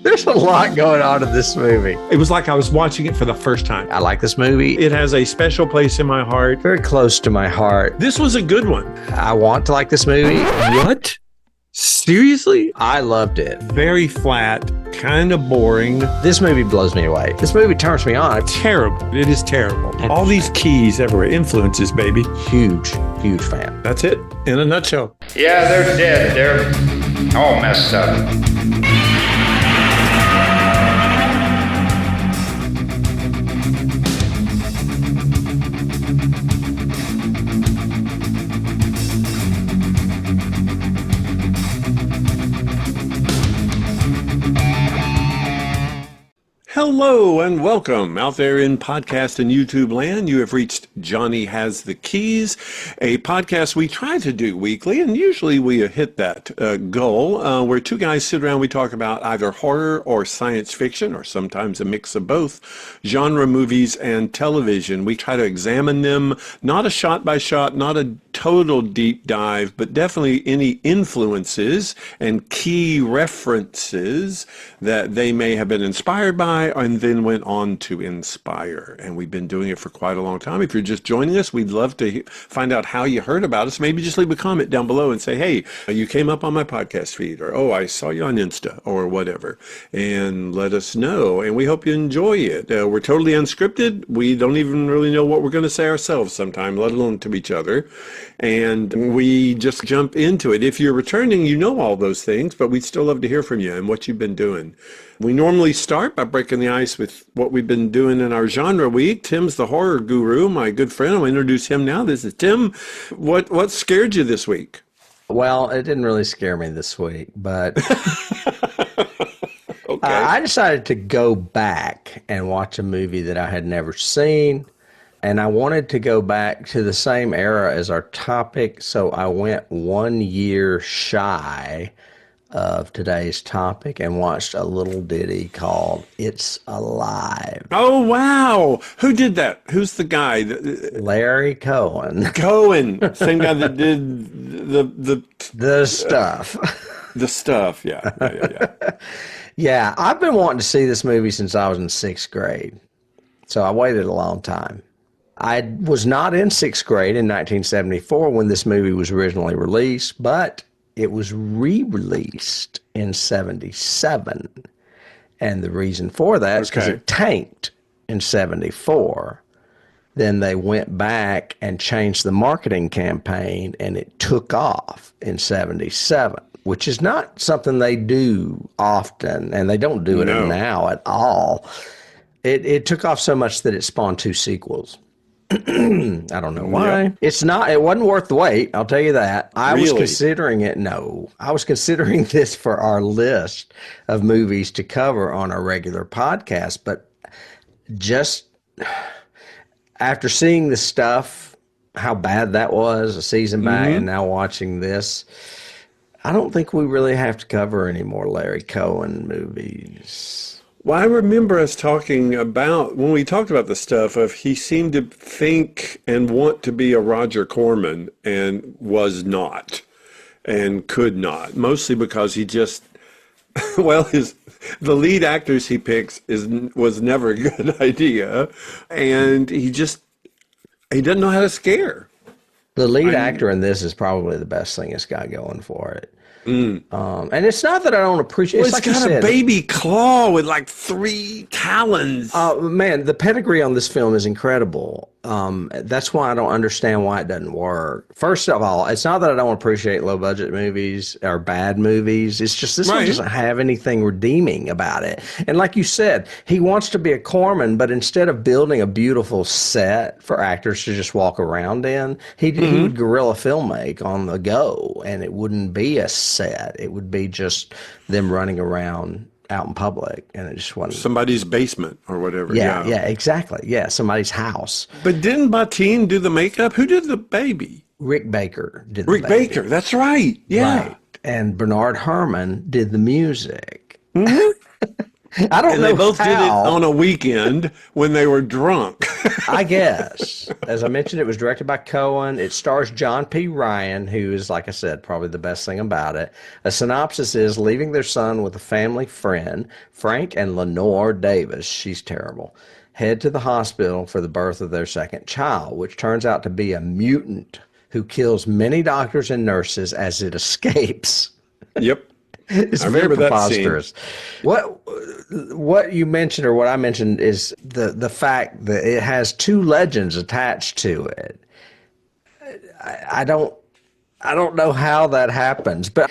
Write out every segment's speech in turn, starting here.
There's a lot going on in this movie. It was like I was watching it for the first time. I like this movie. It has a special place in my heart. Very close to my heart. This was a good one. I want to like this movie. What? Seriously? I loved it. Very flat, kind of boring. This movie blows me away. This movie turns me on. Terrible. It is terrible. All these keys everywhere. Influences, baby. Huge fan. That's it in a nutshell. Yeah, they're dead. They're all messed up. Hello and welcome out there in podcast and YouTube land. You have reached Johnny Has the Keys, a podcast we try to do weekly, and usually we hit that goal where two guys sit around. We talk about either horror or science fiction, or sometimes a mix of both, genre movies and television. We try to examine them, not a shot by shot, not a total deep dive, but definitely any influences and key references that they may have been inspired by and then went on to inspire. And we've been doing it for quite a long time. If you're just joining us, we'd love to find out how you heard about us. Maybe just leave a comment down below and say, hey, you came up on my podcast feed, or, oh, I saw you on Insta, or whatever. And let us know. And we hope you enjoy it. We're totally unscripted. We don't even really know what we're going to say ourselves sometime, let alone to each other. And we just jump into it. If you're returning, you know all those things, but we'd still love to hear from you and what you've been doing. We normally start by breaking the ice with what we've been doing in our genre week. Tim's the horror guru, my good friend. I'll introduce him now. This is Tim. What scared you this week? Well, it didn't really scare me this week, but Okay. I decided to go back and watch a movie that I had never seen. And I wanted to go back to the same era as our topic, so I went 1 year shy of today's topic and watched a little ditty called It's Alive. Oh, wow. Who did that? Who's the guy? Larry Cohen. Cohen. Same guy that did The Stuff. The Stuff, yeah. Yeah, I've been wanting to see this movie since I was in 6th grade, so I waited a long time. I was not in 6th grade in 1974 when this movie was originally released, but it was re-released in 77. And the reason for that is because it tanked in 74. Then they went back and changed the marketing campaign, and it took off in 77, which is not something they do often, and they don't do it now at all. It took off so much that it spawned 2 sequels. I don't know why. Yep. It wasn't worth the wait, I'll tell you that. I was considering this for our list of movies to cover on our regular podcast, but just after seeing The Stuff, how bad that was a season back, and now watching this, I don't think we really have to cover any more Larry Cohen movies. Well, I remember us talking about, when we talked about The Stuff, of he seemed to think and want to be a Roger Corman and was not and could not, mostly because he just, well, the lead actors he picks was never a good idea, and he doesn't know how to scare. The lead actor in this is probably the best thing it's got going for it. And it's not that I don't appreciate. Well, it's like got a baby claw with like 3 talons. Man, the pedigree on this film is incredible. That's why I don't understand why it doesn't work. First of all, it's not that I don't appreciate low budget movies or bad movies. It's just this one doesn't have anything redeeming about it. And like you said, he wants to be a Corman, but instead of building a beautiful set for actors to just walk around in, he would guerrilla filmmake on the go, and it wouldn't be a set. It would be just them running around out in public, and it just wasn't somebody's basement or whatever. Yeah, exactly. Yeah, somebody's house. But didn't Bateen do the makeup? Who did the baby? Rick Baker did the Rick baby. Baker, that's right. Yeah. Right. And Bernard Herrmann did the music. I don't And know they both did it how. on a weekend when they were drunk. I guess. As I mentioned, it was directed by Cohen. It stars John P. Ryan, who is, like I said, probably the best thing about it. A synopsis is leaving their son with a family friend, Frank and Lenore Davis. She's terrible. Head to the hospital for the birth of their second child, which turns out to be a mutant who kills many doctors and nurses as it escapes. Yep. It's I very remember that scene. preposterous. What you mentioned or what I mentioned is the fact that it has two legends attached to it. I don't know how that happens, but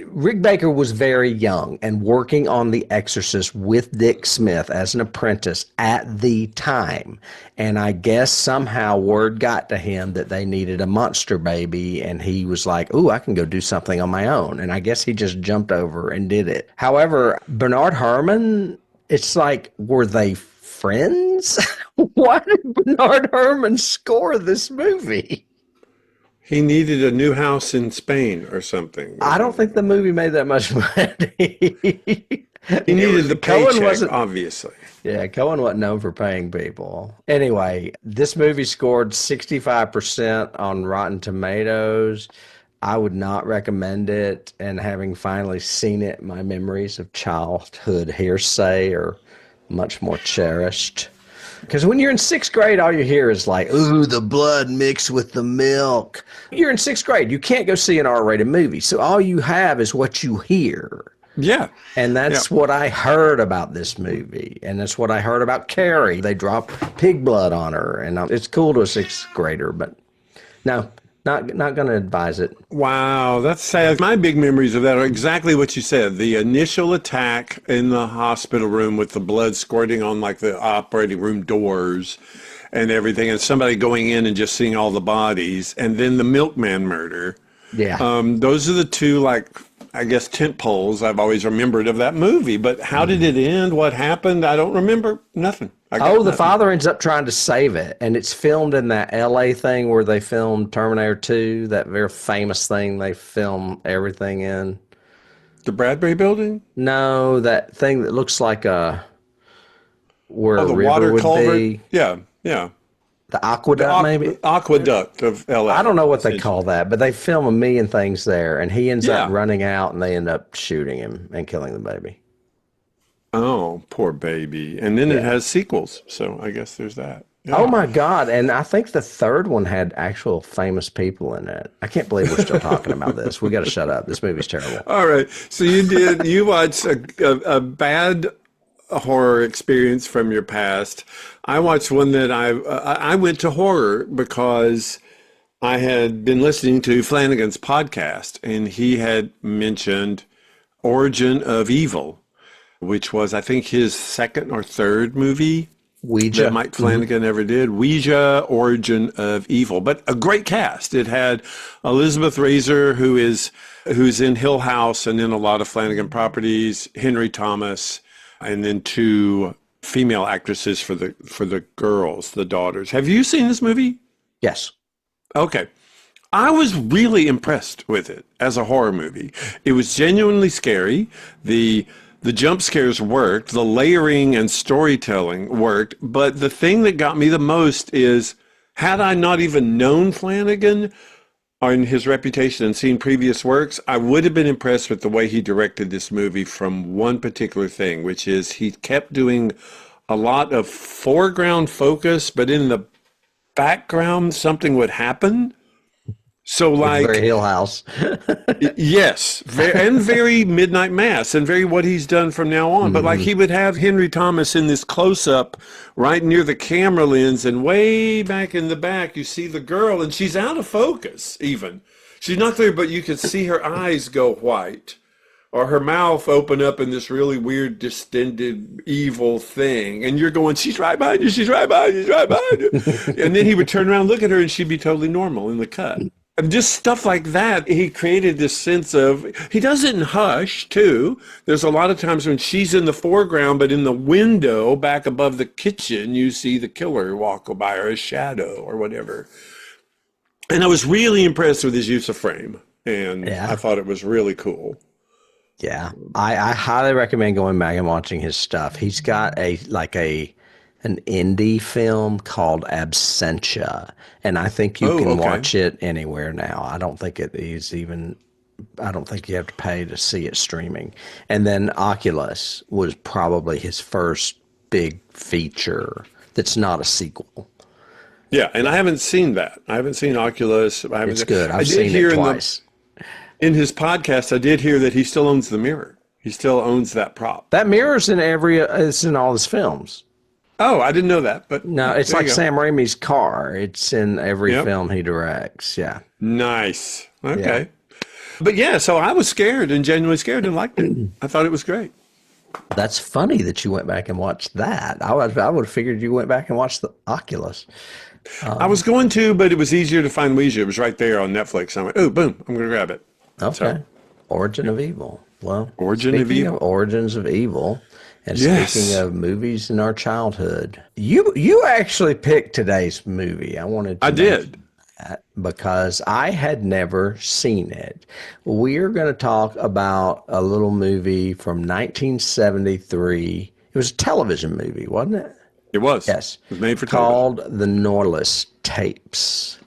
Rick Baker was very young and working on The Exorcist with Dick Smith as an apprentice at the time. And I guess somehow word got to him that they needed a monster baby, and he was like, ooh, I can go do something on my own. And I guess he just jumped over and did it. However, Bernard Herrmann, it's like, were they friends? Why did Bernard Herrmann score this movie? He needed a new house in Spain or something. I don't think the movie made that much money. He needed the paycheck, obviously. Yeah, Cohen wasn't known for paying people. Anyway, this movie scored 65% on Rotten Tomatoes. I would not recommend it, and having finally seen it, my memories of childhood hearsay are much more cherished. Because when you're in sixth grade, all you hear is like, ooh, the blood mixed with the milk. You're in sixth grade. You can't go see an R-rated movie. So all you have is what you hear. Yeah. And that's what I heard about this movie. And that's what I heard about Carrie. They drop pig blood on her. And it's cool to a sixth grader, but no, not going to advise it. Wow, that's sad. My big memories of that are exactly what you said. The initial attack in the hospital room with the blood squirting on like the operating room doors and everything, and somebody going in and just seeing all the bodies, and then the milkman murder. Yeah. Those are the two, like, I guess, tent poles I've always remembered of that movie. But how did it end? What happened? I don't remember nothing. The father ends up trying to save it, and it's filmed in that L.A. thing where they filmed Terminator 2, that very famous thing they film everything in. The Bradbury Building? No, that thing that looks like where a the river water would culvert? be. Yeah, yeah. The aqueduct, maybe? Aqueduct of L.A. I don't know what they call that, but they film a million things there, and he ends up Yeah. running out, and they end up shooting him and killing the baby. Oh, poor baby. And then it has sequels, so I guess there's that. Yeah. Oh, my God. And I think the third one had actual famous people in it. I can't believe we're still talking about this. We got to shut up. This movie's terrible. All right. So you watched a bad horror experience from your past. I watched one that I went to horror because I had been listening to Flanagan's podcast, and he had mentioned Origin of Evil, which was, I think, his second or third movie Ouija. that Mike Flanagan ever did. Ouija, Origin of Evil. But a great cast. It had Elizabeth Razor, who's in Hill House and in a lot of Flanagan properties, Henry Thomas, and then two female actresses for the girls, the daughters. Have you seen this movie? Yes. Okay. I was really impressed with it as a horror movie. It was genuinely scary. The jump scares worked. The layering and storytelling worked. But the thing that got me the most is, had I not even known Flanagan on his reputation and seen previous works, I would have been impressed with the way he directed this movie from one particular thing, which is he kept doing a lot of foreground focus, but in the background something would happen. So like very Hill House. Yes, very Midnight Mass, and very what he's done from now on. But like he would have Henry Thomas in this close-up right near the camera lens, and way back in the back you see the girl, and she's out of focus even. She's not there, but you can see her eyes go white, or her mouth open up in this really weird, distended, evil thing. And you're going, she's right behind you, she's right behind you, she's right behind you. And then he would turn around, look at her, and she'd be totally normal in the cut. And just stuff like that, he created this sense of, he does it in Hush, too. There's a lot of times when she's in the foreground, but in the window back above the kitchen, you see the killer walk by, or a shadow, or whatever. And I was really impressed with his use of frame, and I thought it was really cool. Yeah, I highly recommend going back and watching his stuff. He's got an indie film called Absentia, and I think you Oh, can okay. watch it anywhere now. I don't think it is even. I don't think you have to pay to see it streaming. And then Oculus was probably his first big feature that's not a sequel. Yeah, and I haven't seen that. I haven't seen Oculus. It's good. I I've did seen it hear twice. in his podcast, I did hear that he still owns the mirror. He still owns that prop. That mirror's in it's in all his films. Oh, I didn't know that, but No, it's there like you go. Sam Raimi's car. It's in every Yep. film he directs. Yeah. Nice. Yeah. Okay. But yeah, so I was scared and genuinely scared and liked it. I thought it was great. That's funny that you went back and watched that. I would have figured you went back and watched the Oculus. I was going to, but it was easier to find Ouija. It was right there on Netflix. I went, oh, boom, I'm going to grab it. Okay. So, Origin of Evil. Well, Origin of speaking Evil. of Origins of Evil, and Yes. speaking of movies in our childhood, you actually picked today's movie. I wanted to I mention did. that because I had never seen it. We're going to talk about a little movie from 1973. It was a television movie, wasn't it? It was. Yes. It was made for television. Called The Norliss Tapes.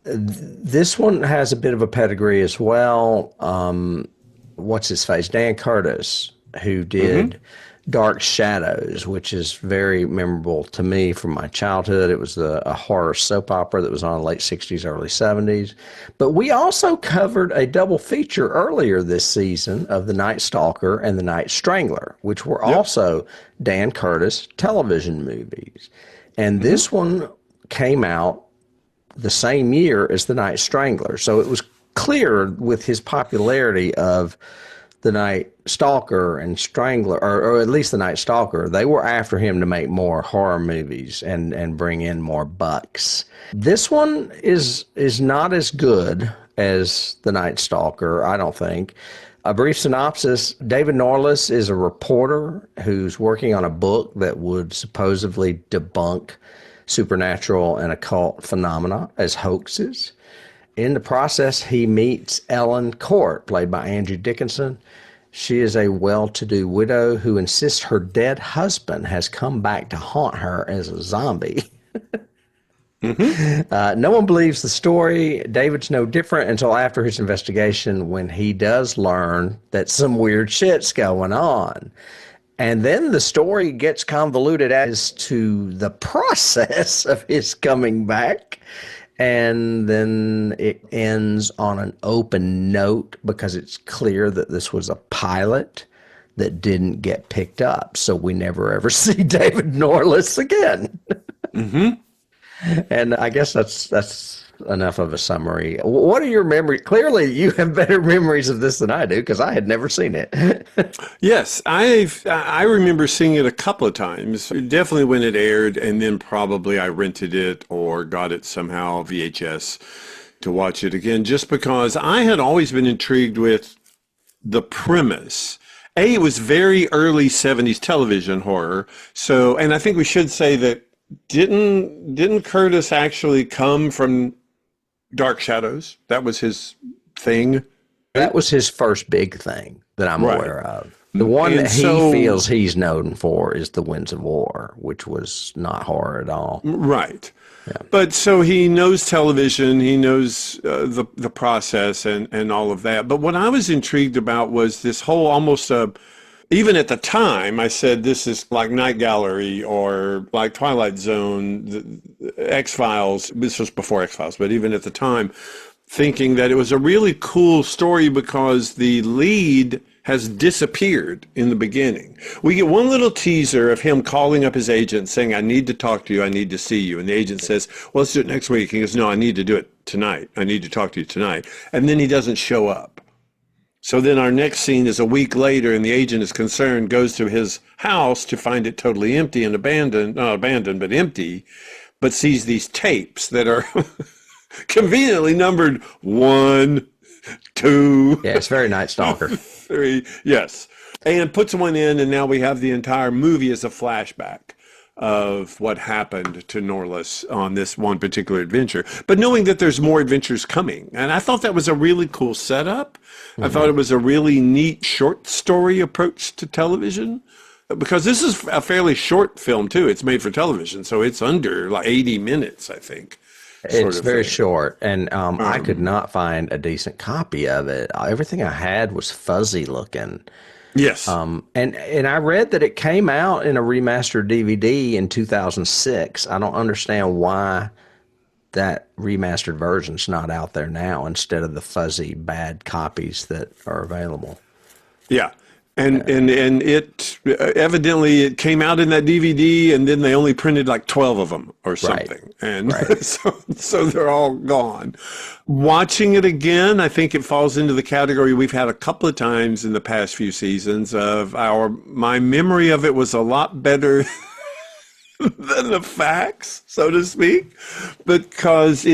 This one has a bit of a pedigree as well. What's his face? Dan Curtis, who did Dark Shadows, which is very memorable to me from my childhood. It was a horror soap opera that was on in the late 60s, early 70s. But we also covered a double feature earlier this season of The Night Stalker and The Night Strangler, which were also Dan Curtis television movies. And this one came out the same year as The Night Strangler. So it was clear with his popularity of The Night Stalker and Strangler, or at least The Night Stalker, they were after him to make more horror movies and bring in more bucks. This one is not as good as The Night Stalker, I don't think. A brief synopsis: David Norliss is a reporter who's working on a book that would supposedly debunk supernatural and occult phenomena as hoaxes. In the process, he meets Ellen Court, played by Andrew Dickinson. She is a well-to-do widow who insists her dead husband has come back to haunt her as a zombie. No one believes the story. David's no different until after his investigation, when he does learn that some weird shit's going on. And then the story gets convoluted as to the process of his coming back. And then it ends on an open note because it's clear that this was a pilot that didn't get picked up. So we never ever see David Norliss again. And I guess that's enough of a summary. What are your memories? Clearly, you have better memories of this than I do because I had never seen it. Yes, I remember seeing it a couple of times, definitely when it aired, and then probably I rented it or got it somehow VHS to watch it again, just because I had always been intrigued with the premise. It was very early 70s television horror. So, and I think we should say that didn't Curtis actually come from Dark Shadows? That was his thing. That was his first big thing that I'm Right. aware of. The one And that he so- feels he's known for is The Winds of War, which was not horror at all. Right. But so he knows television, he knows the process and all of that. But what I was intrigued about was this whole almost even at the time, I said this is like Night Gallery or like Twilight Zone, X-Files. This was before X-Files, but even at the time, thinking that it was a really cool story because the lead has disappeared in the beginning. We get one little teaser of him calling up his agent saying, I need to talk to you, I need to see you. And the agent says, well, let's do it next week. He goes, no, I need to do it tonight. I need to talk to you tonight. And then he doesn't show up. So then our next scene is a week later, and the agent is concerned, goes to his house to find it totally empty and abandoned, not abandoned, but empty, but sees these tapes that are conveniently numbered 1, 2, Yeah, it's very Night Stalker. 3, yes. And puts one in, and now we have the entire movie as a flashback of what happened to Norliss on this one particular adventure, but knowing that there's more adventures coming. And I thought that was a really cool setup. I thought it was a really neat short story approach to television, because this is a fairly short film too. It's made for television, so it's under like 80 minutes, I think. It's very short, and I could not find a decent copy of it. Everything I had was fuzzy looking. Yes. And I read that it came out in a remastered DVD in 2006. I don't understand why that remastered version's not out there now instead of the fuzzy bad copies that are available. Yeah. And it evidently it came out in that DVD, and then they only printed like 12 of them or something. Right. And so they're all gone. Watching it again, I think it falls into the category we've had a couple of times in the past few seasons of my memory of it was a lot better than the facts, so to speak, because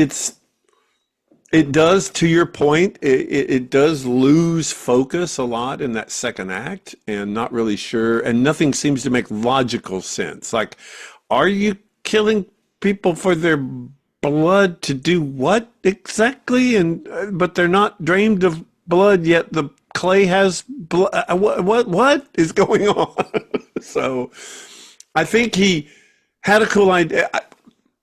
it does, to your point, it does lose focus a lot in that second act, and not really sure, and nothing seems to make logical sense. Like, are you killing people for their blood to do what exactly? And but they're not drained of blood yet. The clay has blood. What is going on? So, I think he had a cool idea.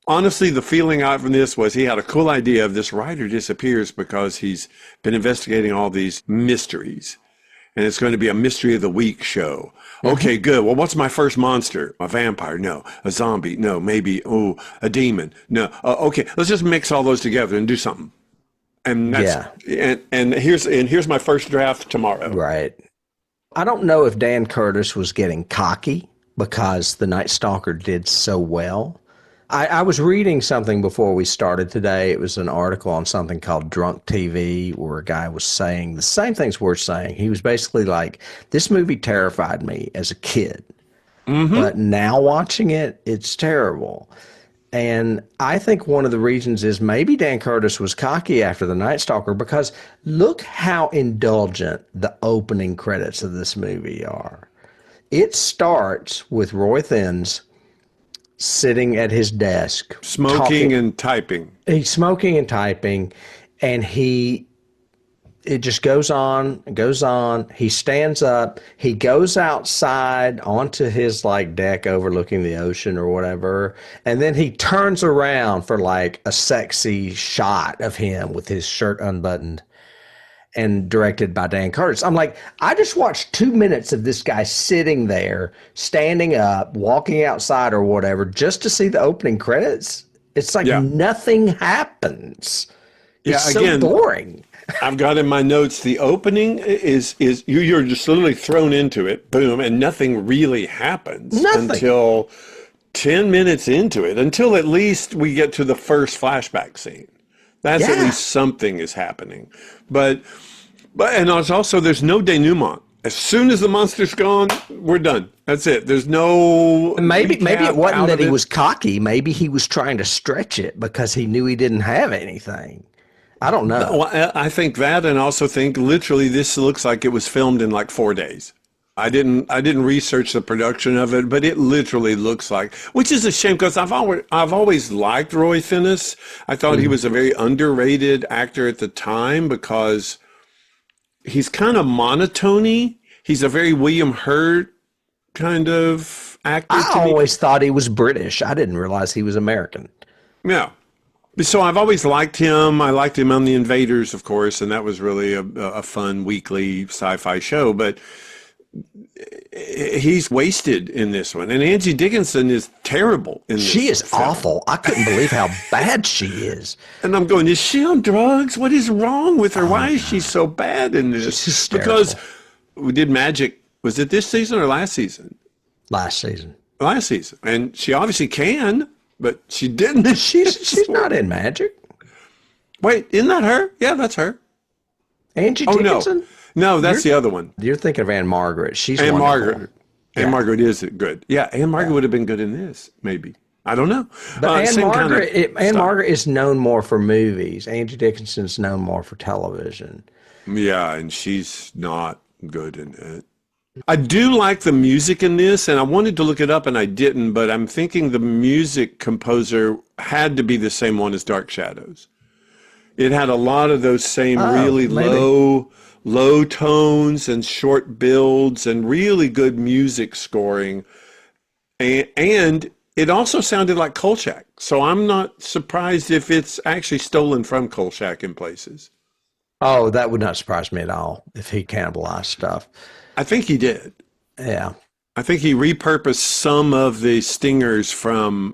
Honestly, the feeling out from this was he had a cool idea of this writer disappears because he's been investigating all these mysteries. And it's going to be a mystery of the week show. Okay, good. Well, what's my first monster? A vampire? No. A zombie? No. Maybe, a demon? No. Okay, let's just mix all those together and do something. And that's, and here's my first draft tomorrow. Right. I don't know if Dan Curtis was getting cocky because The Night Stalker did so well. I was reading something before we started today. It was an article on something called Drunk TV where a guy was saying the same things we're saying. He was basically like, this movie terrified me as a kid, but now watching it, it's terrible. And I think one of the reasons is maybe Dan Curtis was cocky after The Night Stalker, because look how indulgent the opening credits of this movie are. It starts with Roy Thins sitting at his desk. Smoking and typing. He's smoking and typing, and it just goes on and goes on. He stands up. He goes outside onto his like deck overlooking the ocean or whatever, and then he turns around for like a sexy shot of him with his shirt unbuttoned, and directed by Dan Curtis. I'm like, I just watched 2 minutes of this guy sitting there, standing up, walking outside or whatever, just to see the opening credits. It's like nothing happens. It's so boring. I've got in my notes, the opening is you're just literally thrown into it, boom, and nothing really happens until 10 minutes into it, until at least we get to the first flashback scene. That's at least something is happening. But and it's also, there's no denouement. As soon as the monster's gone, we're done. That's it. There's no maybe it wasn't that he was cocky. Maybe he was trying to stretch it because he knew he didn't have anything. I don't know. Well, I think that, and also think literally this looks like it was filmed in like 4 days. I didn't research the production of it, but it literally looks like, which is a shame because I've always liked Roy Finnis. I thought he was a very underrated actor at the time because he's kind of monotony. He's a very William Hurt kind of actor. I always thought he was British. I didn't realize he was American. Yeah. So I've always liked him. I liked him on The Invaders, of course, and that was really a fun weekly sci-fi show. But he's wasted in this one. And Angie Dickinson is terrible in this She is film. awful. I couldn't believe how bad she is. And I'm going, is she on drugs? What is wrong with her? Why is she so bad in this? She's hysterical. Because we did Magic. Was it this season or last season? Last season. Last season. And she obviously can, but she didn't. She's not in Magic. Wait, isn't that her? Yeah, that's her. Angie Dickinson? No, that's the other one. You're thinking of Anne Margaret. She's Anne wonderful. Margaret. Anne Margaret is good. Yeah, Anne Margaret would have been good in this, maybe. I don't know. But Anne Margaret is known more for movies. Angie Dickinson's known more for television. Yeah, and she's not good in it. I do like the music in this, and I wanted to look it up and I didn't, but I'm thinking the music composer had to be the same one as Dark Shadows. It had a lot of those same really maybe. low tones and short builds and really good music scoring. And it also sounded like Kolchak. So I'm not surprised if it's actually stolen from Kolchak in places. Oh, that would not surprise me at all if he cannibalized stuff. I think he did. Yeah. I think he repurposed some of the stingers from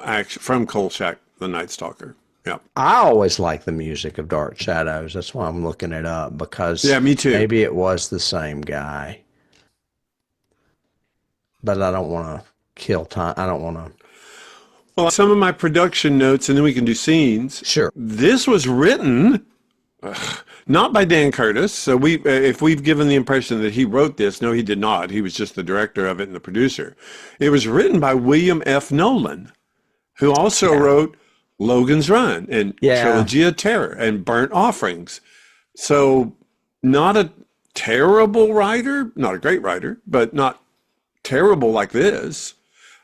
Kolchak, the Night Stalker. Yeah. I always like the music of Dark Shadows. That's why I'm looking it up, because Me too. maybe it was the same guy. But I don't want to kill time. I don't want to. Well, some of my production notes, and then we can do scenes. Sure. This was written not by Dan Curtis. So if we've given the impression that he wrote this, no, he did not. He was just the director of it and the producer. It was written by William F. Nolan, who also wrote Logan's Run and Trilogy of Terror and Burnt Offerings. So not a terrible writer, not a great writer, but not terrible like this.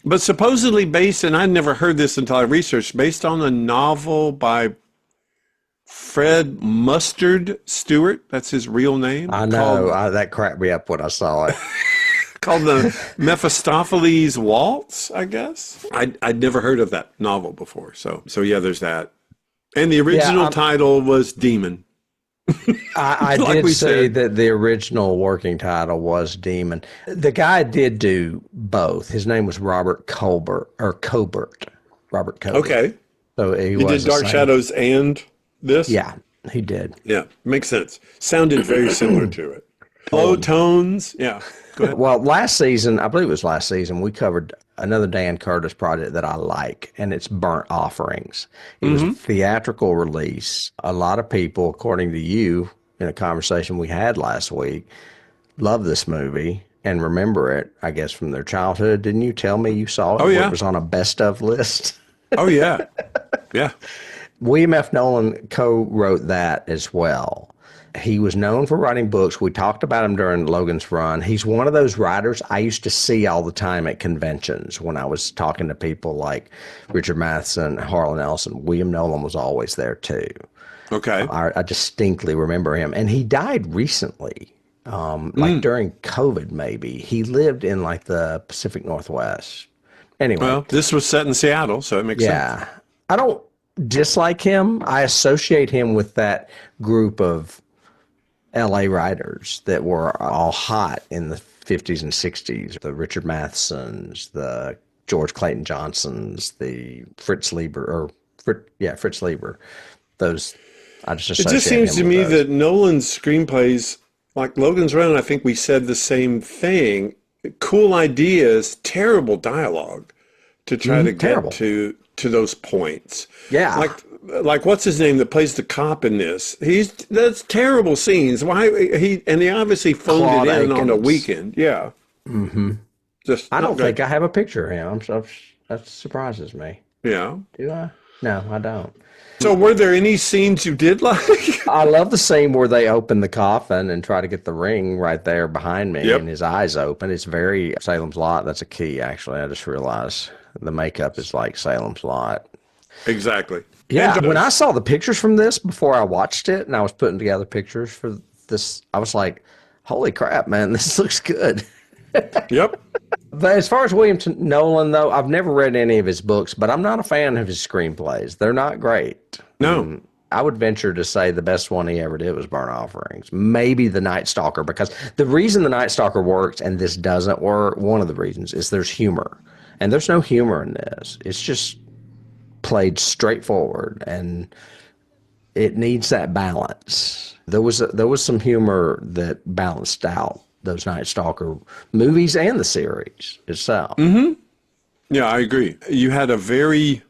But supposedly based, and I'd never heard this until I researched, based on a novel by Fred Mustard Stewart. That's his real name. I know. That cracked me up when I saw it. Called the Mephistopheles Waltz, I guess. I'd never heard of that novel before. So yeah, there's that. And the original title was Demon. I Like did we say said. that the original working title was Demon. The guy did do both. His name was Robert Colbert. Robert Colbert. Okay. So He did Dark Shadows and this? Yeah, he did. Yeah, makes sense. Sounded very similar to it. Low tones. Yeah. Go ahead. Well, last season, I believe it was last season, we covered another Dan Curtis project that I like, and it's Burnt Offerings. It was a theatrical release. A lot of people, according to you, in a conversation we had last week, love this movie and remember it, I guess, from their childhood. Didn't you tell me you saw it? Oh, yeah. It was on a best of list. Oh, yeah. Yeah. William F. Nolan co-wrote that as well. He was known for writing books. We talked about him during Logan's Run. He's one of those writers I used to see all the time at conventions when I was talking to people like Richard Matheson, Harlan Ellison. William Nolan was always there too. Okay. I distinctly remember him. And he died recently, like during COVID maybe. He lived in like the Pacific Northwest. Anyway. Well, this was set in Seattle, so it makes sense. Yeah. I don't dislike him. I associate him with that group of LA writers that were all hot in the 50s and 60s. The Richard Mathesons, the George Clayton Johnsons, the Fritz Lieber. Those, I just associate It just seems to him me with those. that Nolan's screenplays, like Logan's Run, I think we said the same thing. Cool ideas, terrible dialogue to try to terrible. get to those points. Yeah. Like what's his name that plays the cop in this? That's terrible scenes. Why he obviously phoned Claude it in on a Akins. weekend. Yeah. Mm-hmm. Just I not don't good. think I have a picture of him. So that surprises me. Yeah. Do I? No, I don't. So were there any scenes you did like? I love the scene where they open the coffin and try to get the ring right there behind me, Yep. and his eyes open. It's very Salem's Lot. That's a key, actually. I just realized the makeup is like Salem's Lot. Exactly. Yeah, And when I saw the pictures from this before I watched it, and I was putting together pictures for this, I was like, "Holy crap, man! This looks good." Yep. But as far as William Nolan, though, I've never read any of his books, but I'm not a fan of his screenplays. They're not great. No. I would venture to say the best one he ever did was Burnt Offerings. Maybe The Night Stalker, because the reason The Night Stalker works and this doesn't work, one of the reasons is there's humor. And there's no humor in this. It's just played straightforward, and it needs that balance. There was some humor that balanced out those Night Stalker movies and the series itself. Yeah, I agree. You had a very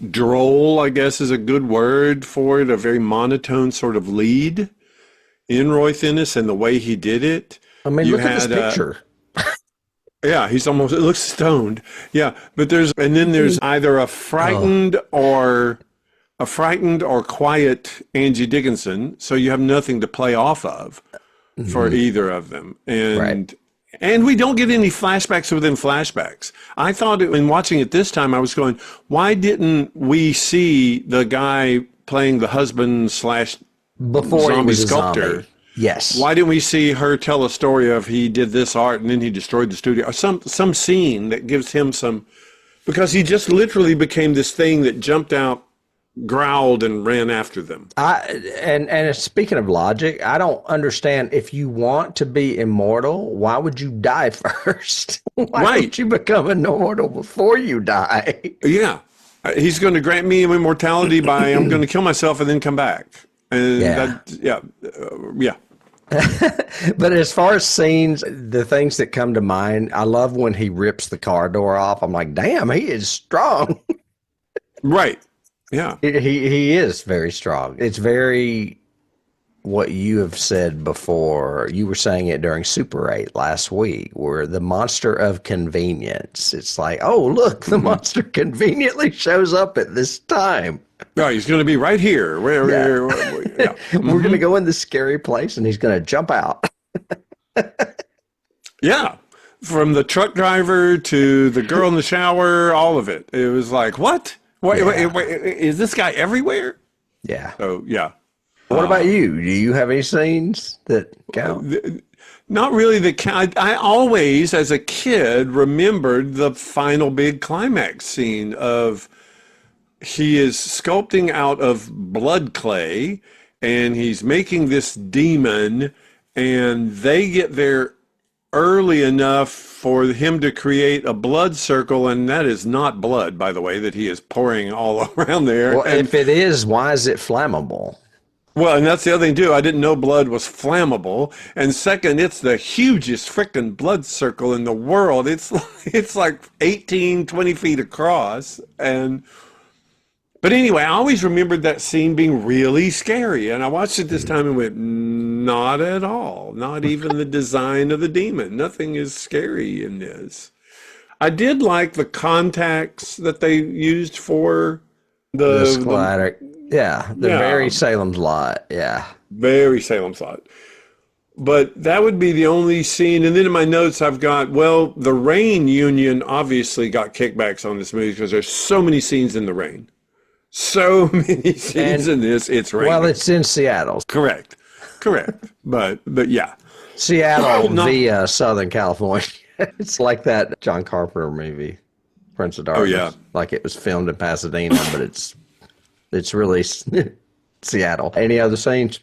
droll, I guess is a good word for it, a very monotone sort of lead in Roy Thinnis and the way he did it. I mean, You look at this had, picture. Yeah, it looks stoned. Yeah, but there's either a frightened or quiet Angie Dickinson, so you have nothing to play off of for either of them. And And we don't get any flashbacks within flashbacks. I thought in watching it this time, I was going, why didn't we see the guy playing the husband slash Before he zombie was a sculptor? zombie. Yes. Why didn't we see her tell a story of he did this art and then he destroyed the studio? Or some scene that gives him some, because he just literally became this thing that jumped out, growled, and ran after them. And speaking of logic, I don't understand. If you want to be immortal, why would you die first? Why don't you become immortal before you die? Yeah. He's going to grant me immortality by I'm going to kill myself and then come back. And yeah. But as far as scenes, the things that come to mind, I love when he rips the car door off. I'm like, damn, he is strong. Right. Yeah. He is very strong. It's very what you have said before. You were saying it during Super 8 last week, where the monster of convenience. It's like, oh, look, the monster conveniently shows up at this time. Oh, he's going to be right here. Where yeah. We're going to go in this scary place and he's going to jump out. Yeah. From the truck driver to the girl in the shower, all of it. It was like, what? Wait, is this guy everywhere? Yeah. So, yeah. What about you? Do you have any scenes that count? Not really the count. I always, as a kid, remembered the final big climax scene of he is sculpting out of blood clay and he's making this demon, and they get there early enough for him to create a blood circle, and that is not blood, by the way, that he is pouring all around there. Well, if it is, why is it flammable? Well, and that's the other thing, too. I didn't know blood was flammable. And second, it's the hugest freaking blood circle in the world. It's like 18, 20 feet across. But anyway, I always remembered that scene being really scary. And I watched it this time and went, not at all. Not even the design of the demon. Nothing is scary in this. I did like the contacts that they used for the splatter. Yeah, very Salem's Lot. Yeah. Very Salem's Lot. But that would be the only scene. And then in my notes, I've got, well, the Rain Union obviously got kickbacks on this movie because there's so many scenes in the rain. So many scenes in this, it's raining. Well, it's in Seattle. Correct. But yeah. Seattle via Southern California. It's like that John Carpenter movie, Prince of Darkness. Oh, yeah. Like it was filmed in Pasadena, but it's really Seattle. Any other scenes?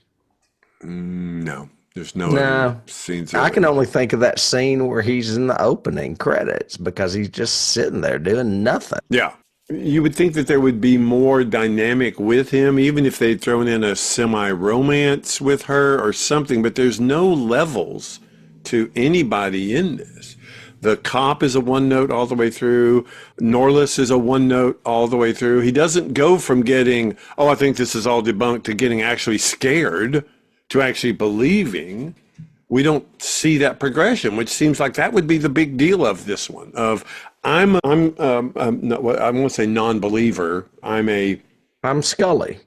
No. There's no other scenes. I can only think of that scene where he's in the opening credits because he's just sitting there doing nothing. Yeah. You would think that there would be more dynamic with him, even if they'd thrown in a semi-romance with her or something, but there's no levels to anybody in this. The cop is a one note all the way through. Norliss is a one note all the way through. He doesn't go from getting, oh, I think this is all debunked, to getting actually scared, to actually believing. We don't see that progression, which seems like that would be the big deal of this one. Of I'm not, I won't say non-believer. I'm Scully.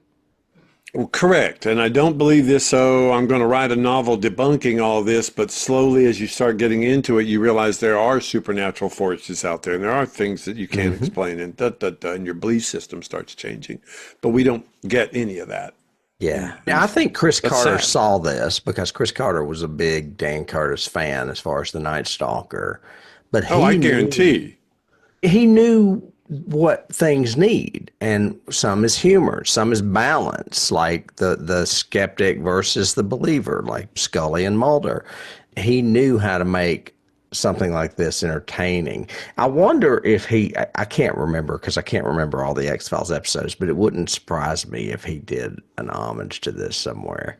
Well, correct. And I don't believe this, so I'm going to write a novel debunking all this. But slowly, as you start getting into it, you realize there are supernatural forces out there, and there are things that you can't explain, and and your belief system starts changing. But we don't get any of that. Yeah. Now, I think Chris Carter saw this because Chris Carter was a big Dan Curtis fan as far as The Night Stalker. But I guarantee. He knew what things need, and some is humor, some is balance, like the skeptic versus the believer, like Scully and Mulder. He knew how to make something like this entertaining. I wonder if I can't remember because I can't remember all the X-Files episodes, but it wouldn't surprise me if he did an homage to this somewhere.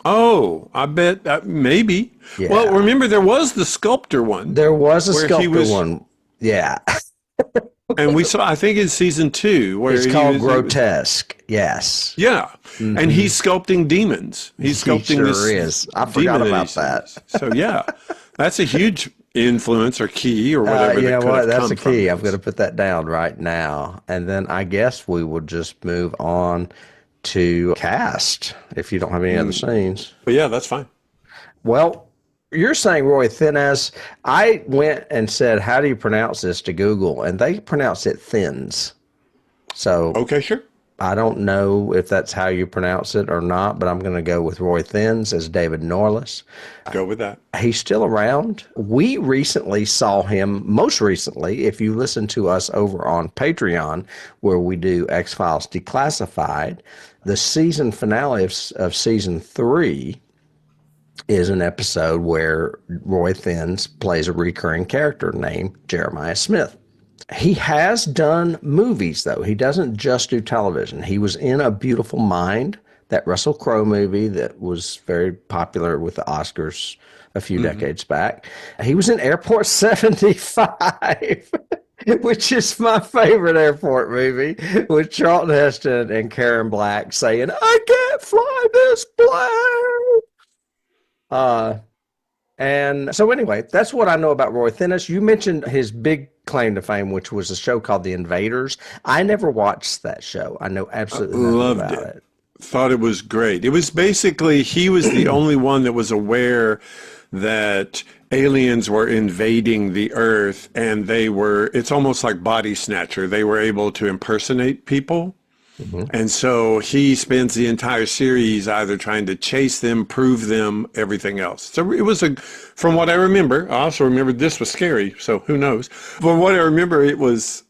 Oh, I bet maybe. Yeah. Well, remember there was the sculptor one. There was a sculptor one. Yeah. And we saw, I think in season 2, where it's called Grotesque. Yes. Yeah. Mm-hmm. And he's sculpting demons. He's sculpting this. He sure is. I forgot about that. So yeah, that's a huge influence or key or whatever. You know what? That's a key. I'm going to put that down right now. And then I guess we will just move on to cast if you don't have any other scenes. But yeah, that's fine. Well, You're saying Roy Thinnes. I went and said, how do you pronounce this to Google? And they pronounce it Thins. So Okay, sure. I don't know if that's how you pronounce it or not, but I'm going to go with Roy Thins as David Norliss. Go with that. He's still around. We recently saw him, most recently, if you listen to us over on Patreon, where we do X-Files Declassified, the season finale of season 3 is an episode where Roy Thins plays a recurring character named Jeremiah Smith. He has done movies, though. He doesn't just do television. He was in A Beautiful Mind, that Russell Crowe movie that was very popular with the Oscars a few decades back. He was in Airport 75, which is my favorite airport movie, with Charlton Heston and Karen Black saying, I can't fly this plane. And so anyway, that's what I know about Roy Thinnes. You mentioned his big claim to fame, which was a show called The Invaders. I never watched that show. I know absolutely nothing about it. Thought it was great. It was basically, he was the only one that was aware that aliens were invading the Earth, and it's almost like Body Snatcher. They were able to impersonate people. And so he spends the entire series either trying to chase them, prove them, everything else. So it was from what I remember, I also remember this was scary, so who knows. From what I remember, it was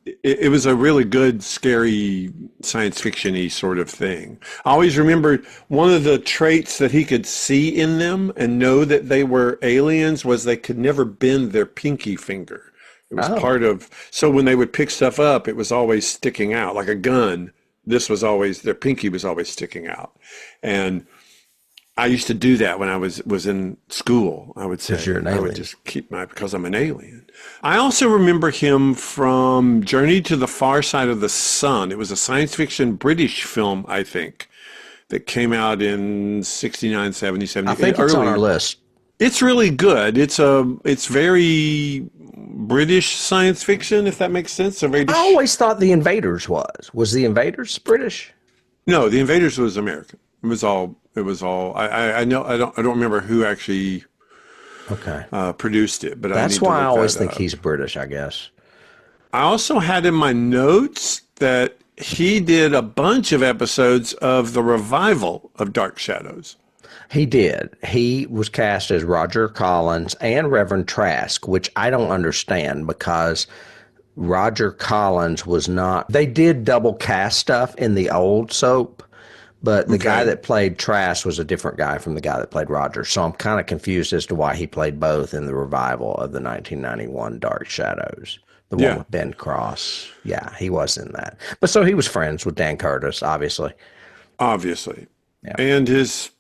a really good, scary, science fiction-y sort of thing. I always remember one of the traits that he could see in them and know that they were aliens was they could never bend their pinky finger. It was part of, so when they would pick stuff up, it was always sticking out like a gun. Their pinky was always sticking out. And I used to do that when I was in school. I would say, I would just because I'm an alien. I also remember him from Journey to the Far Side of the Sun. It was a science fiction British film, I think, that came out in 69, 70, 70. I think it's on our list. It's really good. It's very British science fiction, if that makes sense. I always thought The Invaders was The Invaders British? No, The Invaders was American. It was all. I know. I don't remember who actually produced it, but that's why I always think he's British, I guess. I also had in my notes that he did a bunch of episodes of the revival of Dark Shadows. He did. He was cast as Roger Collins and Reverend Trask, which I don't understand because Roger Collins was not. They did double cast stuff in the old soap, but the guy that played Trask was a different guy from the guy that played Roger. So I'm kind of confused as to why he played both in the revival of the 1991 Dark Shadows. The one with Ben Cross. Yeah, he was in that. But so he was friends with Dan Curtis, obviously. Obviously. Yeah. And his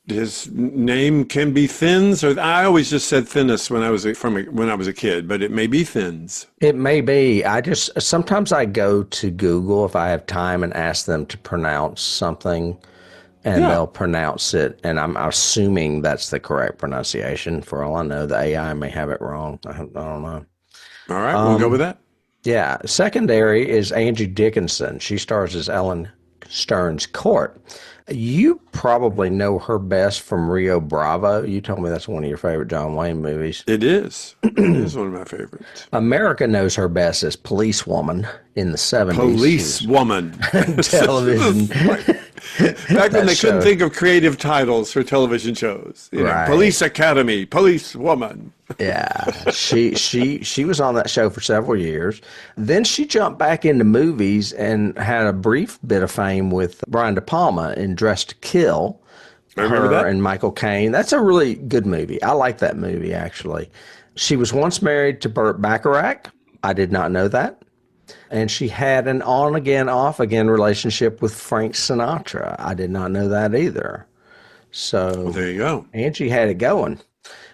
name can be Thins, or I always just said Thinnes when I was a kid, but it may be Thins. It may be. Sometimes I go to Google if I have time and ask them to pronounce something, and they'll pronounce it, and I'm assuming that's the correct pronunciation. For all I know, the AI may have it wrong. I don't know. All right, we'll go with that. Yeah. Secondary is Angie Dickinson. She stars as Ellen Stern's Court. You probably know her best from Rio Bravo. You told me that's one of your favorite John Wayne movies. It is. It is one of my favorites. America knows her best as Policewoman in the 70s. Policewoman. Television. Back when they couldn't think of creative titles for television shows. Right. Police Academy, Policewoman. Yeah, she was on that show for several years. Then she jumped back into movies and had a brief bit of fame with Brian De Palma in Dressed to Kill. I remember that. And Michael Caine. That's a really good movie. I like that movie, actually. She was once married to Burt Bacharach. I did not know that. And she had an on-again, off-again relationship with Frank Sinatra. I did not know that either. So there you go. Angie had it going.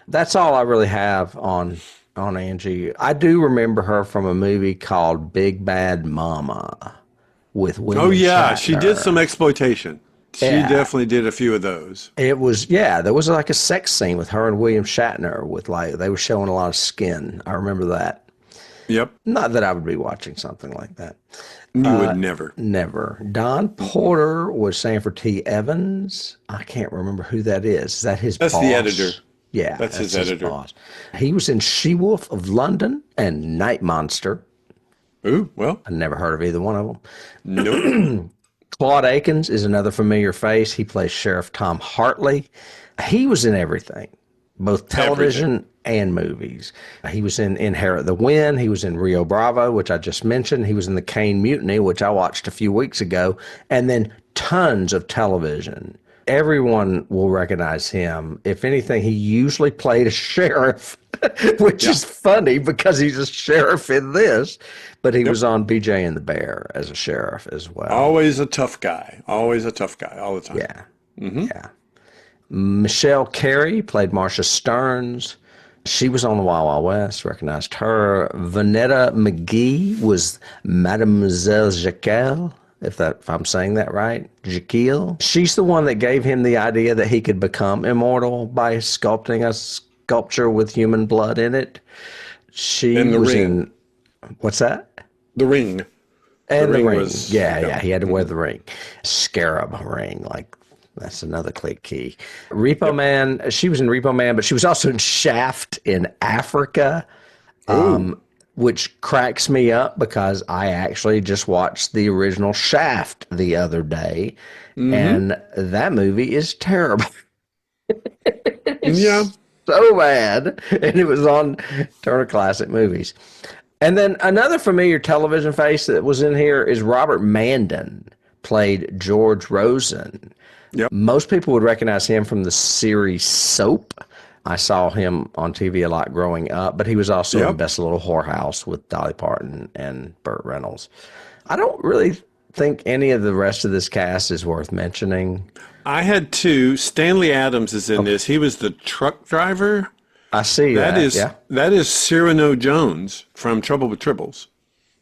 That's all I really have on Angie. I do remember her from a movie called Big Bad Mama with William Shatner. She did some exploitation. She definitely did a few of those. It was, there was like a sex scene with her and William Shatner with they were showing a lot of skin. I remember that. Yep. Not that I would be watching something like that. You would never. Never. Don Porter was Sanford T. Evans. I can't remember who that is. Is that his boss? That's the editor. Yeah, That's his editor. boss. He was in She-Wolf of London and Night Monster. Ooh, well, I never heard of either one of them. nope. Claude Akins is another familiar face. He plays Sheriff Tom Hartley. He was in everything, both television and movies. He was in Inherit the Wind. He was in Rio Bravo, which I just mentioned. He was in the Caine Mutiny, which I watched a few weeks ago, and then tons of television. Everyone will recognize him. If anything, he usually played a sheriff, which is funny because he's a sheriff in this. But he was on BJ and the Bear as a sheriff as well. Always a tough guy. Always a tough guy all the time. Yeah. Yeah. Michelle Carey played Marcia Stearns. She was on the Wild Wild West, recognized her. Vanetta McGee was Mademoiselle Jekyll, if I'm saying that right. Jekyll. She's the one that gave him the idea that he could become immortal by sculpting a sculpture with human blood in it. She was in... What's that? The Ring. And the ring. Was, yeah, he had to wear the ring. Scarab ring, like that's another click key. Repo Man, she was in Repo Man, but she was also in Shaft in Africa, which cracks me up because I actually just watched the original Shaft the other day, and that movie is terrible. Yeah. So bad. And it was on Turner Classic Movies. And then another familiar television face that was in here is Robert Mandan, played George Rosen. Yep. Most people would recognize him from the series Soap. I saw him on TV a lot growing up, but he was also in Best Little Whorehouse with Dolly Parton and Burt Reynolds. I don't really think any of the rest of this cast is worth mentioning. I had two. Stanley Adams is in this. He was the truck driver. I see that. That is Cyrano Jones from Trouble with Tribbles.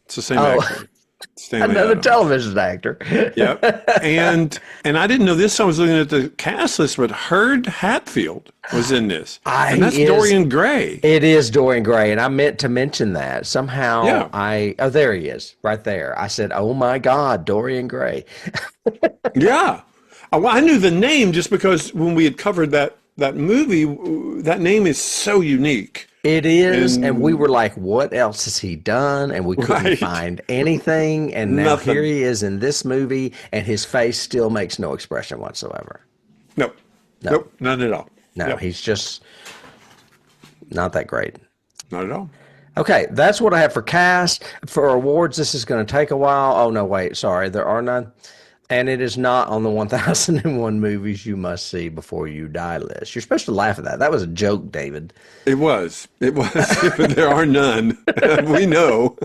It's the same actor. Stanley Another Adams. television actor. Yep. And I didn't know this. I was looking at the cast list, but Hurd Hatfield was in this. And that's Dorian Gray. It is Dorian Gray, and I meant to mention that. Somehow there he is, right there. I said, oh my God, Dorian Gray. Yeah. I knew the name just because when we had covered that movie, that name is so unique. It is, and we were like, what else has he done? And we couldn't find anything, and now here he is in this movie, and his face still makes no expression whatsoever. Nope, none at all. No, he's just not that great. Not at all. Okay, that's what I have for cast. For awards, this is going to take a while. Oh, no, wait, sorry, there are none. And it is not on the 1001 movies you must see before you die list. You're supposed to laugh at that. That was a joke, David. It was. There are none. We know.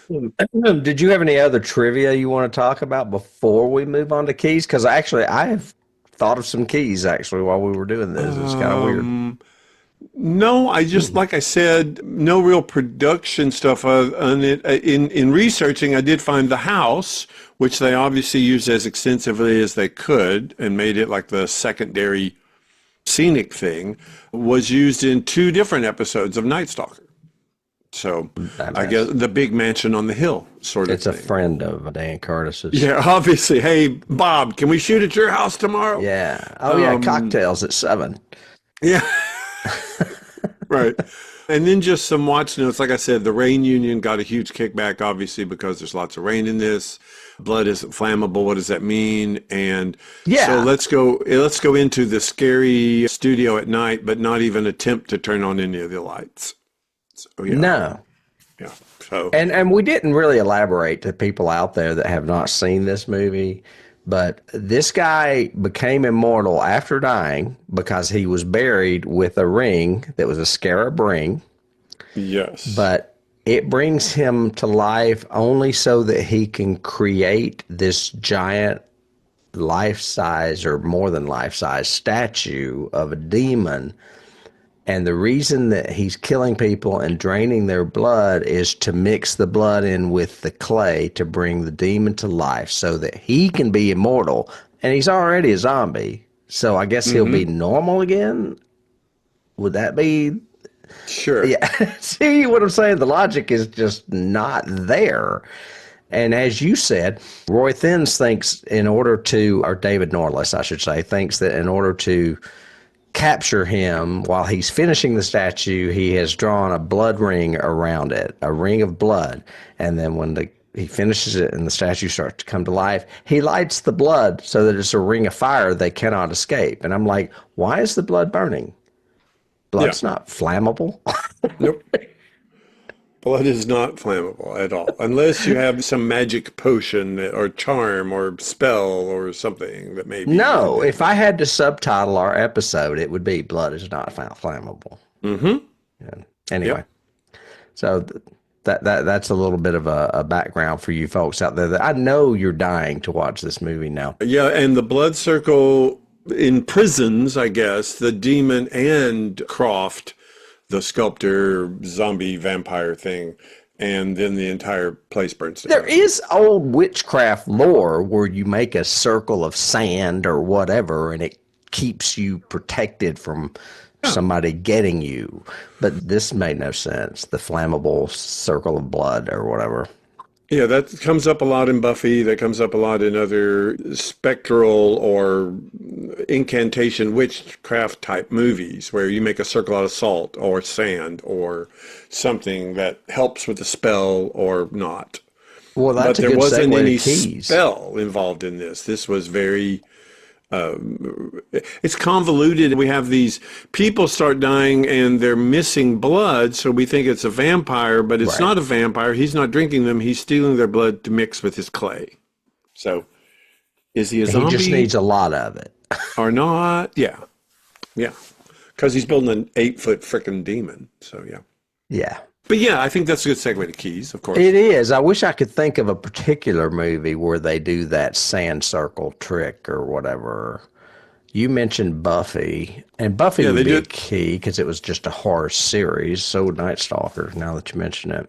Did you have any other trivia you want to talk about before we move on to keys? Because I have thought of some keys, actually, while we were doing this. It's kind of weird. No, I just, like I said, no real production stuff on it. In researching, I did find The House, which they obviously used as extensively as they could and made it like the secondary scenic thing, was used in 2 different episodes of Night Stalker. So I guess the big mansion on the hill sort of thing. It's a friend of Dan Curtis's. Yeah, obviously. Hey, Bob, can we shoot at your house tomorrow? Yeah. Oh, yeah, cocktails at 7. Yeah. Right. And then just some watch notes. Like I said, the Rain Union got a huge kickback, obviously, because there's lots of rain in this. Blood isn't flammable. What does that mean? And so let's go into the scary studio at night, but not even attempt to turn on any of the lights. So, No. Yeah. So and we didn't really elaborate to people out there that have not seen this movie. But this guy became immortal after dying because he was buried with a ring that was a scarab ring. Yes. But it brings him to life only so that he can create this giant life-size or more than life-size statue of a demon. And the reason that he's killing people and draining their blood is to mix the blood in with the clay to bring the demon to life so that he can be immortal. And he's already a zombie. So I guess he'll be normal again. Would that be? Sure. Yeah. See what I'm saying? The logic is just not there. And as you said, Roy Thins thinks or David Norliss, I should say, thinks that in order to capture him while he's finishing the statue, he has drawn a blood ring around it, a ring of blood. And then when he finishes it and the statue starts to come to life, he lights the blood so that it's a ring of fire they cannot escape. And I'm like, why is the blood burning? Blood's not flammable. Nope. Blood is not flammable at all, unless you have some magic potion or charm or spell or something that may be. No, if I had to subtitle our episode, it would be Blood is not flammable. Mm-hmm. Yeah. Anyway, so that's a little bit of a background for you folks out there that I know you're dying to watch this movie now. Yeah, and the blood circle in prisons, I guess, the demon and Croft, the sculptor, zombie, vampire thing, and then the entire place burns down. There is old witchcraft lore where you make a circle of sand or whatever, and it keeps you protected from somebody getting you. But this made no sense, the flammable circle of blood or whatever. Yeah, that comes up a lot in Buffy. That comes up a lot in other spectral or incantation witchcraft type movies where you make a circle out of salt or sand or something that helps with the spell or not. Well, that's but there a good wasn't segue any to keys. spell involved in this. This was very... it's convoluted. We have these people start dying and they're missing blood, so we think it's a vampire, but it's not a vampire. He's not drinking them. He's stealing their blood to mix with his clay. So is he a zombie? He just needs a lot of it. Or not? Yeah. Yeah. Because he's building an 8-foot frickin' demon. So, yeah. Yeah. But yeah, I think that's a good segue to keys, of course. It is. I wish I could think of a particular movie where they do that sand circle trick or whatever. You mentioned Buffy, and Buffy would be a key because it was just a horror series. So would Night Stalker, now that you mention it.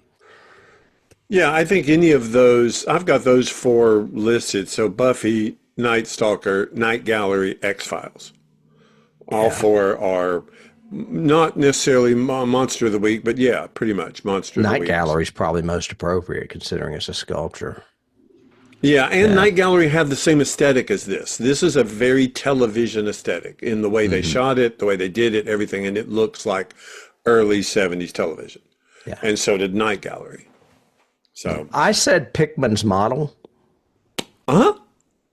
Yeah, I think any of those, I've got those 4 listed. So Buffy, Night Stalker, Night Gallery, X-Files. All 4 are... not necessarily Monster of the Week, but yeah, pretty much Monster of the Week. Night Gallery is probably most appropriate considering it's a sculpture. Yeah, and Night Gallery had the same aesthetic as this. This is a very television aesthetic in the way they shot it, the way they did it, everything, and it looks like early 70s television. Yeah. And so did Night Gallery. So I said Pickman's Model. Uh-huh.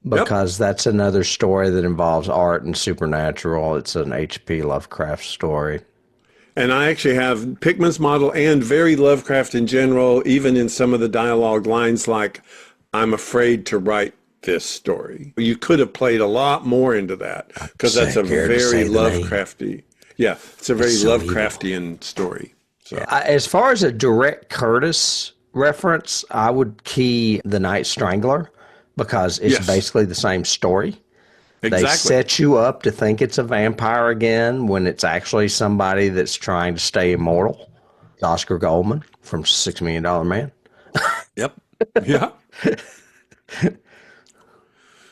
Because that's another story that involves art and supernatural. It's an H.P. Lovecraft story. And I actually have Pickman's Model and very Lovecraft in general, even in some of the dialogue lines like, I'm afraid to write this story. You could have played a lot more into that because that's a very Lovecrafty. Yeah, it's a very Lovecraftian story. So. Yeah, as far as a direct Curtis reference, I would key The Night Strangler. Because it's basically the same story. Exactly. They set you up to think it's a vampire again when it's actually somebody that's trying to stay immortal. Oscar Goldman from $6 Million Man. Yep. Yeah. It's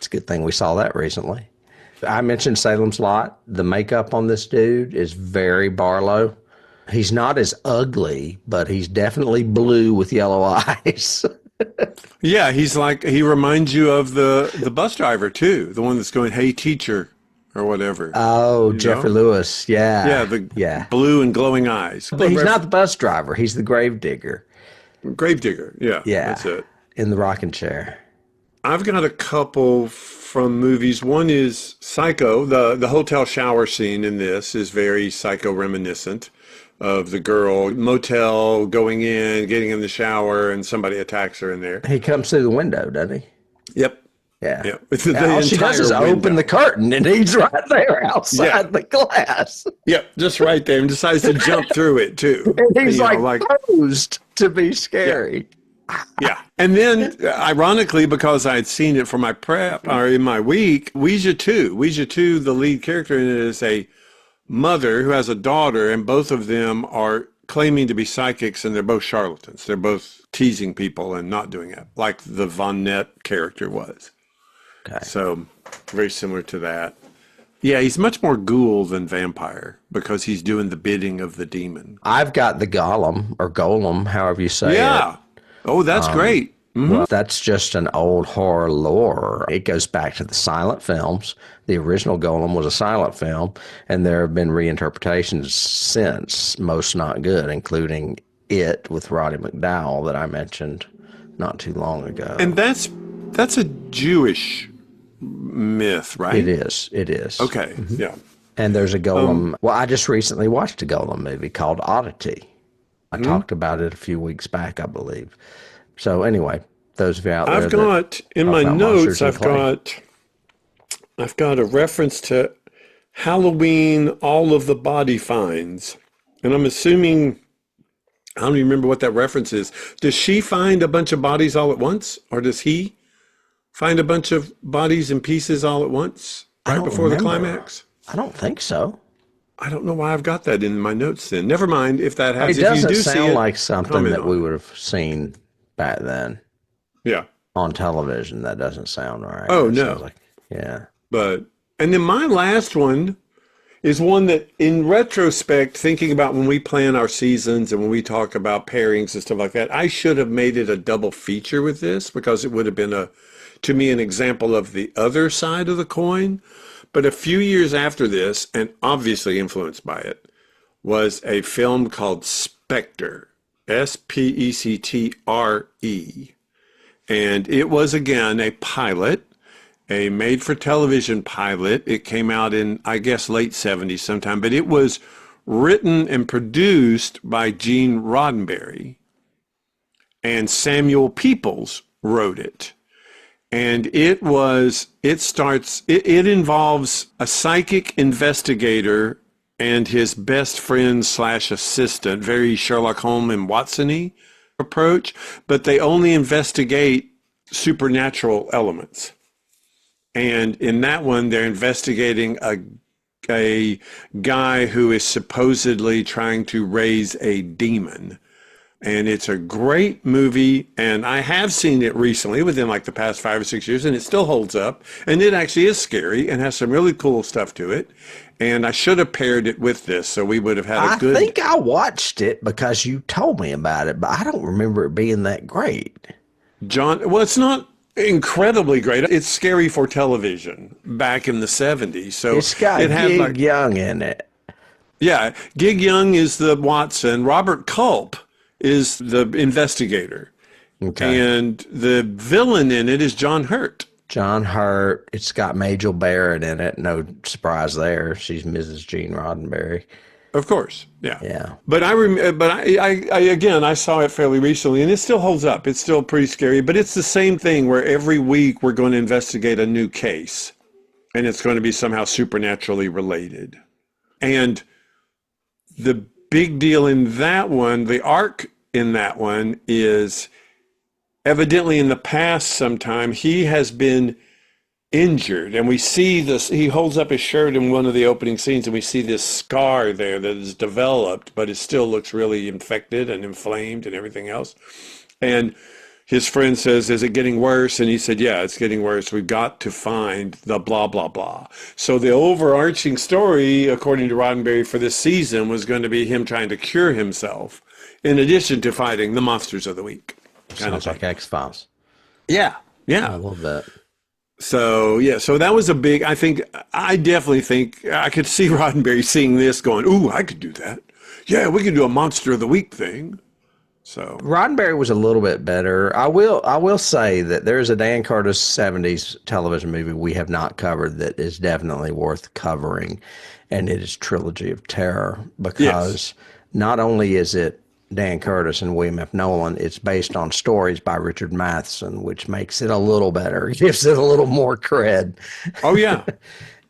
a good thing we saw that recently. I mentioned Salem's Lot. The makeup on this dude is very Barlow. He's not as ugly, but he's definitely blue with yellow eyes. Yeah, he reminds you of the bus driver too, the one that's going, "Hey teacher," or whatever. Oh, Jeffrey Lewis, yeah. Yeah, blue and glowing eyes. But he's not the bus driver, he's the gravedigger. Gravedigger, yeah, that's it. In the rocking chair. I've got a couple from movies. One is Psycho. The hotel shower scene in this is very Psycho reminiscent of the girl motel going in, getting in the shower, and somebody attacks her in there. He comes through the window, doesn't he? Yep. Yeah. Yep. All she does is open the curtain, and he's right there outside the glass. Yep, just right there, and decides to jump through it too. And he's like posed to be scary. Yeah. And then, ironically, because I had seen it for my prep or in my week, Ouija 2. Ouija 2, the lead character in it is a mother who has a daughter, and both of them are claiming to be psychics, and they're both charlatans. They're both teasing people and not doing it, like the Von Nett character was. Okay. So, very similar to that. Yeah, he's much more ghoul than vampire because he's doing the bidding of the demon. I've got the golem, or golem, however you say it. Yeah. Oh, that's great. Well, that's just an old horror lore. It goes back to the silent films. The original Golem was a silent film, and there have been reinterpretations since, most not good, including It with Roddy McDowall that I mentioned not too long ago. And that's a Jewish myth, right? It is. It is. Okay, yeah. And there's a Golem. Well, I just recently watched a Golem movie called Oddity. I talked about it a few weeks back, I believe. So anyway, those of you out there, I've got in my notes, I've got a reference to Halloween, All of the Body Finds, and I'm assuming, I don't even remember what that reference is. Does she find a bunch of bodies all at once, or does he find a bunch of bodies and pieces all at once right before the climax? I don't think so. I don't know why I've got that in my notes then. Never mind if that happens. It doesn't if you do sound see like something that we would have seen back then. Yeah. On television, that doesn't sound right. Oh, it no. Like, yeah. And then my last one is one that in retrospect, thinking about when we plan our seasons and when we talk about pairings and stuff like that, I should have made it a double feature with this because it would have been to me, an example of the other side of the coin. But a few years after this, and obviously influenced by it, was a film called Spectre, Spectre. And it was, again, a pilot, a made-for-television pilot. It came out in, I guess, late 70s sometime. But it was written and produced by Gene Roddenberry. And Samuel Peoples wrote it. And it involves a psychic investigator and his best friend / assistant, very Sherlock Holmes and Watson-y approach, but they only investigate supernatural elements. And in that one, they're investigating a guy who is supposedly trying to raise a demon. And it's a great movie, and I have seen it recently within like the past 5 or 6 years, and it still holds up. And it actually is scary and has some really cool stuff to it. And I should have paired it with this, so we would have had a good... I think I watched it because you told me about it, but I don't remember it being that great. Well, it's not incredibly great. It's scary for television back in the 70s. So it's got Gig Young in it. Yeah, Gig Young is the Watson. Robert Culp is the investigator. Okay. And the villain in it is John Hurt. John Hurt. It's got Majel Barrett in it. No surprise there. She's Mrs. Gene Roddenberry. Of course. Yeah. Yeah. But I saw it fairly recently, and it still holds up. It's still pretty scary, but it's the same thing where every week we're going to investigate a new case, and it's going to be somehow supernaturally related. And the big deal in that one, the arc in that one is evidently in the past sometime he has been injured, and we see this, he holds up his shirt in one of the opening scenes, and we see this scar there that is developed, but it still looks really infected and inflamed and everything else. And his friend says, is it getting worse? And he said, yeah, it's getting worse. We've got to find the blah, blah, blah. So the overarching story, according to Roddenberry, for this season was going to be him trying to cure himself, in addition to fighting the monsters of the week. Sounds like X-Files. Yeah, yeah. I love that. So, yeah, so that was I definitely think I could see Roddenberry seeing this going, ooh, I could do that. Yeah, we could do a monster of the week thing. So Roddenberry was a little bit better. I will say that there is a Dan Curtis 70s television movie we have not covered that is definitely worth covering, and it is Trilogy of Terror, because not only is it Dan Curtis and William F. Nolan, it's based on stories by Richard Matheson, which makes it a little better, gives it a little more cred. Oh yeah.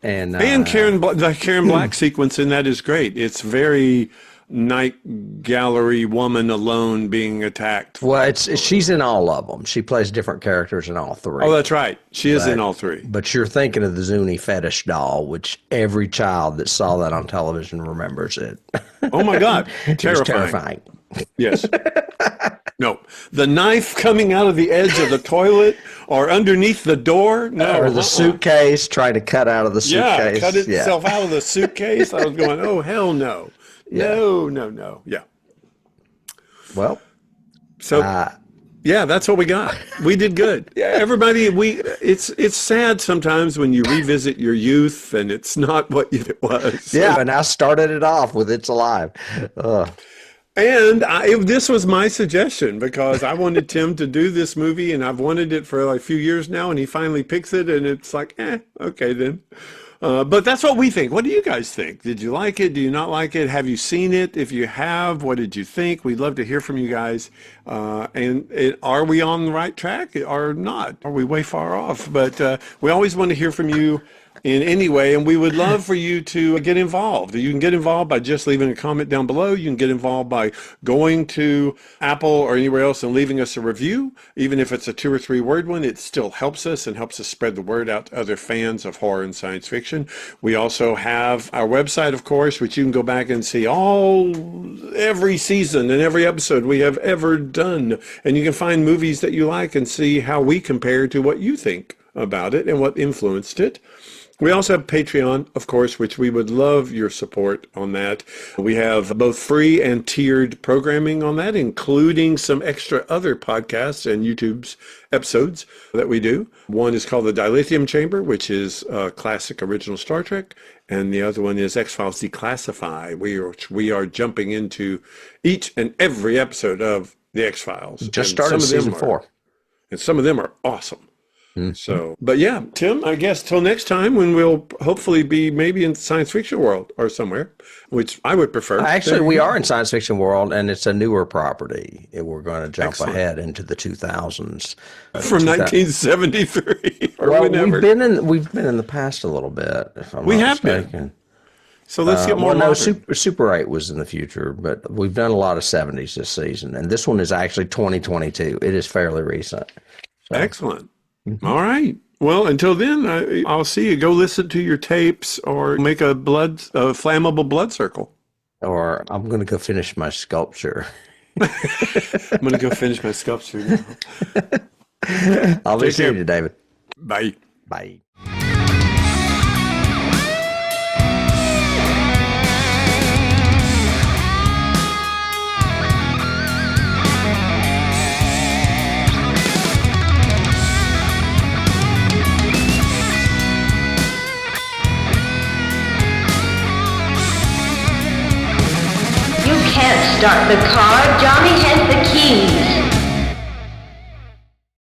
and the Karen Black sequence in that is great. It's very night gallery woman alone being attacked. Well, she's in all of them. She plays different characters in all three. Oh, that's right. She is in all three. But you're thinking of the Zuni fetish doll, which every child that saw that on television remembers it. Oh my God. Terrifying. Yes. No. The knife coming out of the edge of the toilet or underneath the door. No. Or the suitcase, trying to cut out of the suitcase. Yeah, cut itself out of the suitcase. I was going, oh, hell no. No. Yeah. Well, so Yeah, that's what we got. We did good. Yeah, everybody, it's sad sometimes when you revisit your youth and it's not what it was. Yeah, and I started it off with It's Alive. And this was my suggestion because I wanted Tim to do this movie, and I've wanted it for like a few years now, and he finally picks it, and it's like, okay then. But that's what we think. What do you guys think? Did you like it? Do you not like it? Have you seen it? If you have, what did you think? We'd love to hear from you guys. And are we on the right track or not? Are we way far off? But we always want to hear from you in any way, and we would love for you to get involved. You can get involved by just leaving a comment down below. You can get involved by going to Apple or anywhere else and leaving us a review. Even if it's a 2 or 3 word one, it still helps us and helps us spread the word out to other fans of horror and science fiction. We also have our website, of course, which you can go back and see every season and every episode we have ever done. And you can find movies that you like and see how we compare to what you think about it and what influenced it. We also have Patreon, of course, which we would love your support on that. We have both free and tiered programming on that, including some extra other podcasts and YouTube's episodes that we do. One is called The Dilithium Chamber, which is classic original Star Trek. And the other one is X-Files Declassify, we are jumping into each and every episode of the X-Files. Just started season 4. And some of them are awesome. So, but yeah, Tim, I guess till next time when we'll hopefully be maybe in the science fiction world or somewhere, which I would prefer. Actually, we are in science fiction world, and it's a newer property. We're going to jump ahead into the 2000s. From 1973 or whenever. We've been in the past a little bit, if I'm we not have mistaken. been. So let's get more. No, Super 8 was in the future, but we've done a lot of 70s this season, and this one is actually 2022. It is fairly recent. So. Excellent. All right. Well, until then, I'll see you. Go listen to your tapes or make a flammable blood circle. Or I'm going to go finish my sculpture. I'm going to go finish my sculpture now. I'll be seeing you, David. Bye. Bye. Can't start the car. Johnny has